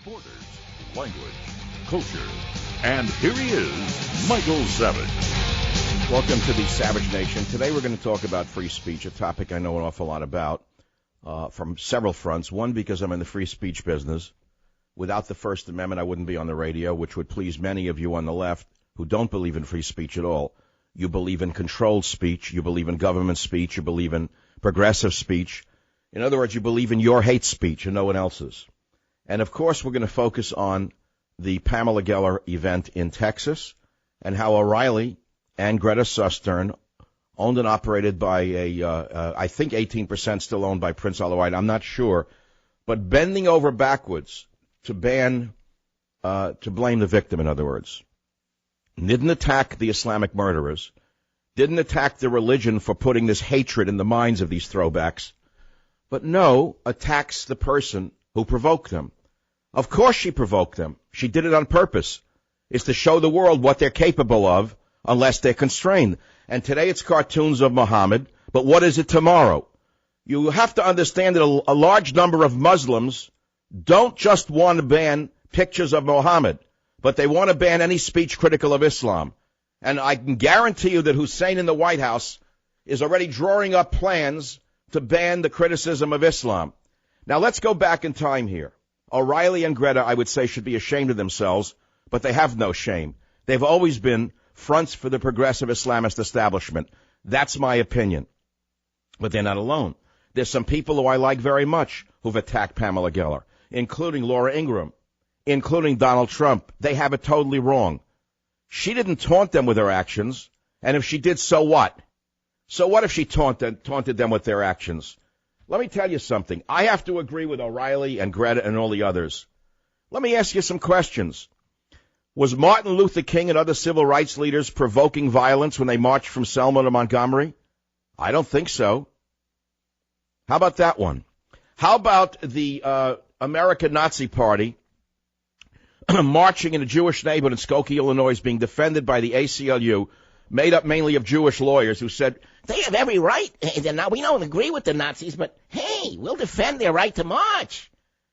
borders, language, culture. And here he is, Michael Savage. Welcome to the Savage Nation. Today we're going to talk about free speech, a topic I know an awful lot about from several fronts. One, because I'm in the free speech business. Without the First Amendment, I wouldn't be on the radio, which would please many of you on the left who don't believe in free speech at all. You believe in controlled speech. You believe in government speech. You believe in progressive speech. In other words, you believe in your hate speech and no one else's. And, of course, we're going to focus on the Pamela Geller event in Texas and how O'Reilly and Greta Sustern, owned and operated by I think 18% still owned by Prince Alawite, I'm not sure, but bending over backwards to blame the victim, in other words. Didn't attack the Islamic murderers, didn't attack the religion for putting this hatred in the minds of these throwbacks, but no, attacks the person who provoked them. Of course she provoked them. She did it on purpose. It's to show the world what they're capable of unless they're constrained. And today it's cartoons of Muhammad, but what is it tomorrow? You have to understand that a large number of Muslims don't just want to ban pictures of Muhammad, but they want to ban any speech critical of Islam. And I can guarantee you that Hussein in the White House is already drawing up plans to ban the criticism of Islam. Now, let's go back in time here. O'Reilly and Greta, I would say, should be ashamed of themselves, but they have no shame. They've always been fronts for the progressive Islamist establishment. That's my opinion. But they're not alone. There's some people who I like very much who've attacked Pamela Geller, including Laura Ingraham, including Donald Trump. They have it totally wrong. She didn't taunt them with her actions, and if she did, so what? So what if she taunted them with their actions? Let me tell you something. I have to agree with O'Reilly and Greta and all the others. Let me ask you some questions. Was Martin Luther King and other civil rights leaders provoking violence when they marched from Selma to Montgomery? I don't think so. How about that one? How about the American Nazi Party marching in a Jewish neighborhood in Skokie, Illinois, being defended by the ACLU, made up mainly of Jewish lawyers who said, they have every right. We don't agree with the Nazis, but, hey, we'll defend their right to march.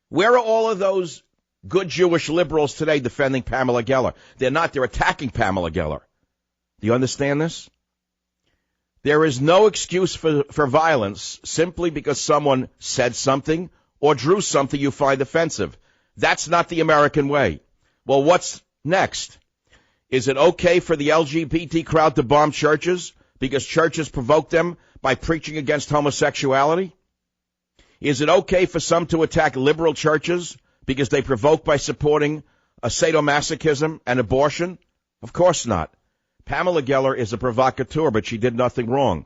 Where are all of those good Jewish liberals today defending Pamela Geller? They're not. They're attacking Pamela Geller. Do you understand this? There is no excuse for violence simply because someone said something or drew something you find offensive. That's not the American way. Well, what's next? Is it okay for the LGBT crowd to bomb churches because churches provoke them by preaching against homosexuality? Is it okay for some to attack liberal churches because they provoke by supporting a sadomasochism and abortion? Of course not. Pamela Geller is a provocateur, but she did nothing wrong.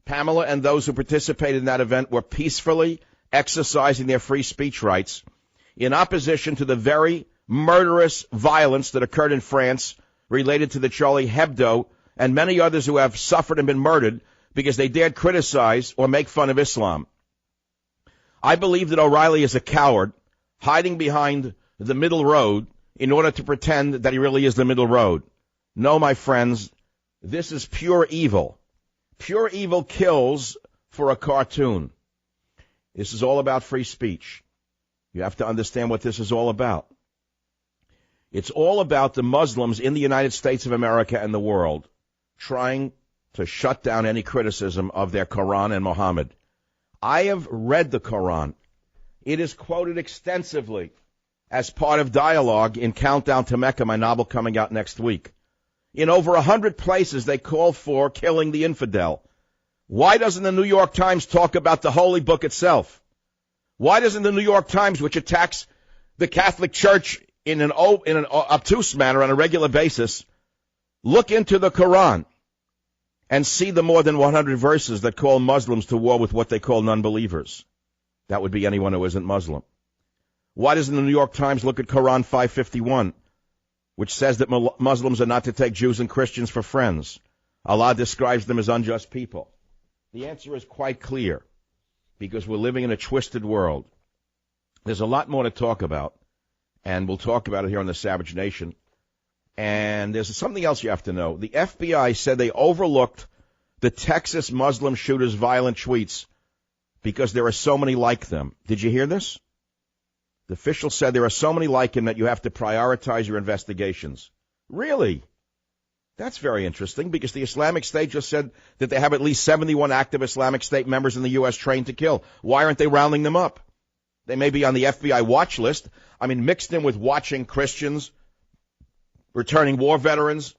Pamela and those who participated in that event were peacefully exercising their free speech rights in opposition to the very murderous violence that occurred in France related to the Charlie Hebdo and many others who have suffered and been murdered because they dared criticize or make fun of Islam. I believe that O'Reilly is a coward hiding behind the middle road in order to pretend that he really is the middle road. No, my friends, this is pure evil. Pure evil kills for a cartoon. This is all about free speech. You have to understand what this is all about. It's all about the Muslims in the United States of America and the world trying to shut down any criticism of their Quran and Muhammad. I have read the Quran. It is quoted extensively as part of dialogue in Countdown to Mecca, my novel coming out next week. In over 100 places, they call for killing the infidel. Why doesn't the New York Times talk about the holy book itself? Why doesn't the New York Times, which attacks the Catholic Church in an obtuse manner on a regular basis, look into the Quran and see the more than 100 verses that call Muslims to war with what they call non-believers? That would be anyone who isn't Muslim. Why doesn't the New York Times look at Quran 551, which says that Muslims are not to take Jews and Christians for friends? Allah describes them as unjust people. The answer is quite clear, because we're living in a twisted world. There's a lot more to talk about, and we'll talk about it here on the Savage Nation. And there's something else you have to know. The FBI said they overlooked the Texas Muslim shooter's violent tweets because there are so many like them. Did you hear this? The official said there are so many like him that you have to prioritize your investigations. Really? That's very interesting, because the Islamic State just said that they have at least 71 active Islamic State members in the U.S. trained to kill. Why aren't they rounding them up? They may be on the FBI watch list. I mean, mixed in with watching Christians, returning war veterans,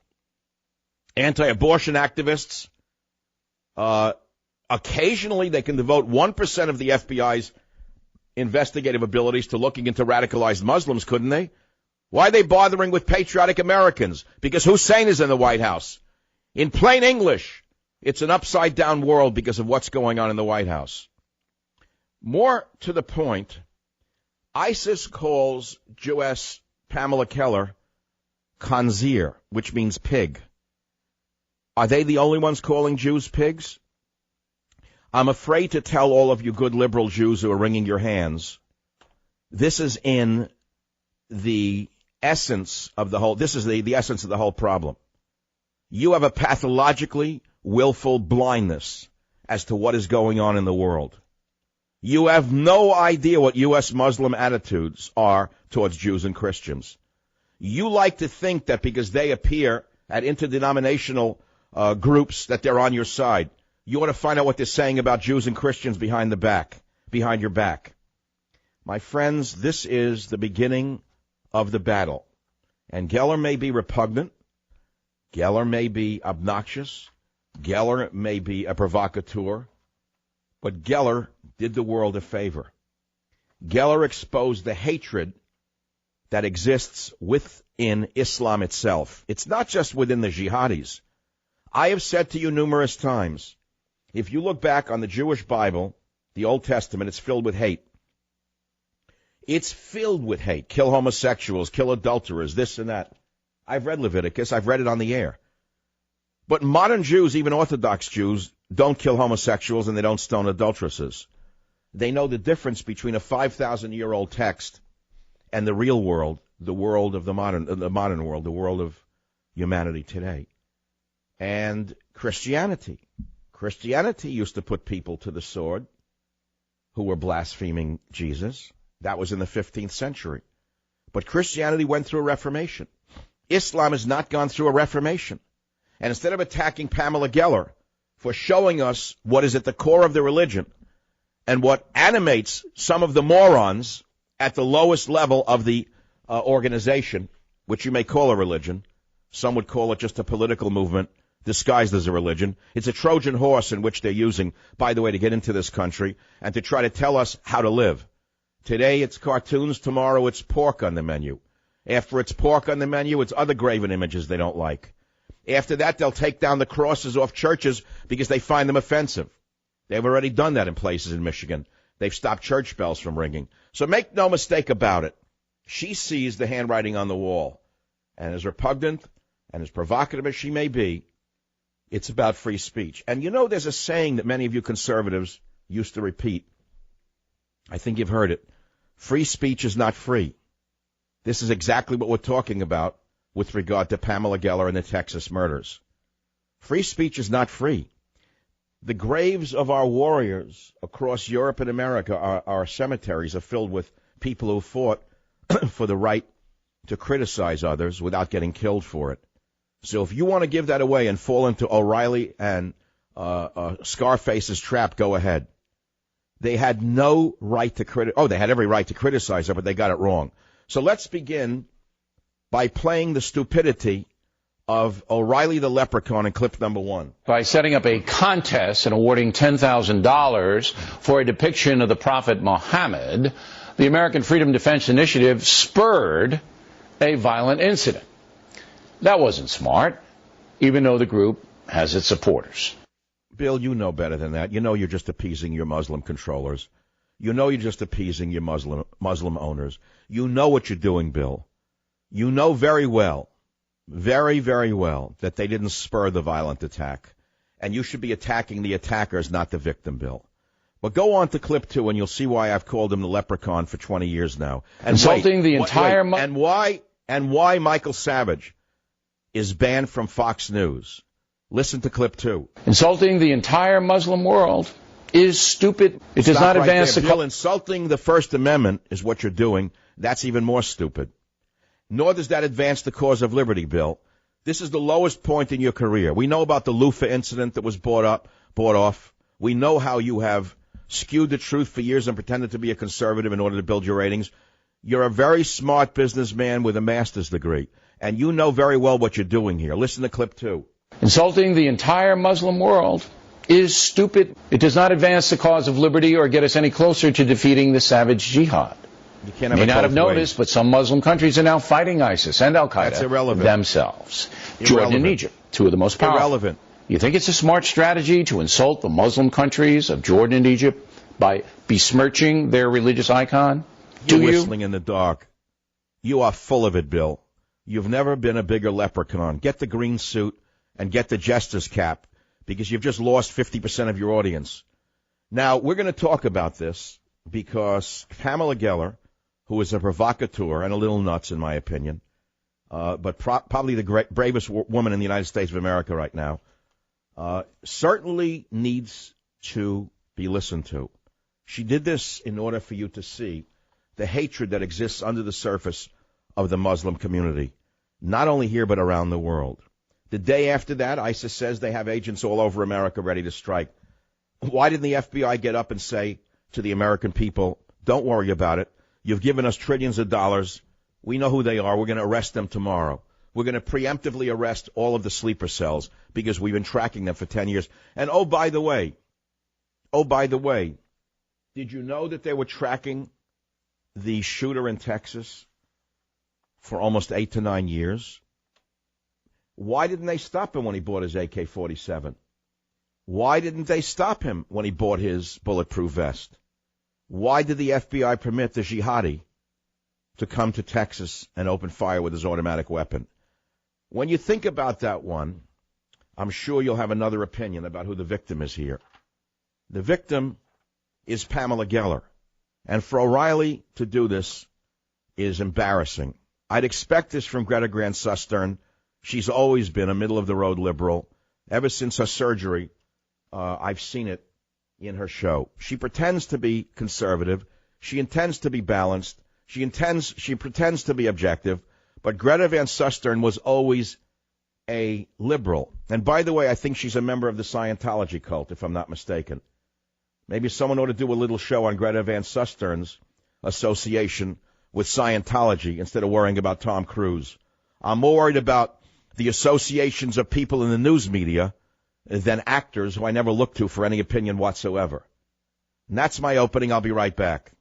anti-abortion activists. Occasionally, they can devote 1% of the FBI's investigative abilities to looking into radicalized Muslims, couldn't they? Why are they bothering with patriotic Americans? Because Hussein is in the White House. In plain English, it's an upside-down world because of what's going on in the White House. More to the point, ISIS calls Jewess Pamela Geller Khanzir, which means pig. Are they the only ones calling Jews pigs? I'm afraid to tell all of you good liberal Jews who are wringing your hands, this is in the essence of the whole, this is the essence of the whole problem. You have a pathologically willful blindness as to what is going on in the world. You have no idea what U.S. Muslim attitudes are towards Jews and Christians. You like to think that because they appear at interdenominational groups that they're on your side. You want to find out what they're saying about Jews and Christians behind your back. My friends, this is the beginning of the battle. And Geller may be repugnant. Geller may be obnoxious. Geller may be a provocateur. But Geller did the world a favor. Geller exposed the hatred that exists within Islam itself. It's not just within the jihadis. I have said to you numerous times, if you look back on the Jewish Bible, the Old Testament, it's filled with hate. It's filled with hate. Kill homosexuals, kill adulterers, this and that. I've read Leviticus. I've read it on the air. But modern Jews, even Orthodox Jews, don't kill homosexuals and they don't stone adulteresses. They know the difference between a 5,000-year-old text and the real world, the world of the modern world, the world of humanity today. And Christianity. Christianity used to put people to the sword who were blaspheming Jesus. That was in the 15th century. But Christianity went through a reformation. Islam has not gone through a reformation. And instead of attacking Pamela Geller for showing us what is at the core of the religion and what animates some of the morons at the lowest level of the organization, which you may call a religion, some would call it just a political movement disguised as a religion. It's a Trojan horse in which they're using, by the way, to get into this country and to try to tell us how to live. Today it's cartoons, tomorrow it's pork on the menu. After it's pork on the menu, it's other graven images they don't like. After that, they'll take down the crosses off churches because they find them offensive. They've already done that in places in Michigan. They've stopped church bells from ringing. So make no mistake about it. She sees the handwriting on the wall. And as repugnant and as provocative as she may be, it's about free speech. And you know, there's a saying that many of you conservatives used to repeat. I think you've heard it. Free speech is not free. This is exactly what we're talking about with regard to Pamela Geller and the Texas murders. Free speech is not free. The graves of our warriors across Europe and America, our cemeteries, are filled with people who fought for the right to criticize others without getting killed for it. So if you want to give that away and fall into O'Reilly and Scarface's trap, go ahead. They had no right to they had every right to criticize her, but they got it wrong. So let's begin by playing the stupidity of O'Reilly the Leprechaun in clip number 1. By setting up a contest and awarding $10,000 for a depiction of the Prophet Muhammad, the American Freedom Defense Initiative spurred a violent incident. That wasn't smart, even though the group has its supporters. Bill, you know better than that. You know you're just appeasing your Muslim controllers. You know you're just appeasing your Muslim owners. You know what you're doing, Bill. You know very well, very, very well, that they didn't spur the violent attack. And you should be attacking the attackers, not the victim, Bill. But go on to clip 2, and you'll see why I've called him the leprechaun for 20 years now. And insulting the entire... and why Michael Savage is banned from Fox News. Listen to clip 2. Insulting the entire Muslim world is stupid. It does not advance the Bill, insulting the First Amendment is what you're doing. That's even more stupid. Nor does that advance the cause of liberty, Bill. This is the lowest point in your career. We know about the loofah incident that was bought off. We know how you have skewed the truth for years and pretended to be a conservative in order to build your ratings. You're a very smart businessman with a master's degree, and you know very well what you're doing here. Listen to clip 2. Insulting the entire Muslim world is stupid. It does not advance the cause of liberty or get us any closer to defeating the savage jihad. You may not have noticed, but some Muslim countries are now fighting ISIS and Al-Qaeda themselves. Jordan and Egypt, two of the most powerful. Irrelevant. You think it's a smart strategy to insult the Muslim countries of Jordan and Egypt by besmirching their religious icon? You're whistling in the dark. You are full of it, Bill. You've never been a bigger leprechaun. Get the green suit and get the jester's cap, because you've just lost 50% of your audience. Now, we're going to talk about this because Pamela Geller, who is a provocateur and a little nuts, in my opinion, but probably the bravest woman in the United States of America right now, certainly needs to be listened to. She did this in order for you to see the hatred that exists under the surface of the Muslim community, not only here but around the world. The day after that, ISIS says they have agents all over America ready to strike. Why didn't the FBI get up and say to the American people, don't worry about it. You've given us trillions of dollars. We know who they are. We're going to arrest them tomorrow. We're going to preemptively arrest all of the sleeper cells because we've been tracking them for 10 years. And oh, by the way, did you know that they were tracking the shooter in Texas for almost 8 to 9 years? Why didn't they stop him when he bought his AK-47? Why didn't they stop him when he bought his bulletproof vest? Why did the FBI permit the jihadi to come to Texas and open fire with his automatic weapon? When you think about that one, I'm sure you'll have another opinion about who the victim is here. The victim is Pamela Geller. And for O'Reilly to do this is embarrassing. I'd expect this from Greta Sustern. She's always been a middle-of-the-road liberal. Ever since her surgery, I've seen it in her show. She pretends to be conservative. She intends to be balanced. She pretends to be objective. But Greta Van Susteren was always a liberal. And by the way, I think she's a member of the Scientology cult, if I'm not mistaken. Maybe someone ought to do a little show on Greta Van Susteren's association with Scientology instead of worrying about Tom Cruise. I'm more worried about the associations of people in the news media than actors who I never look to for any opinion whatsoever. And that's my opening. I'll be right back.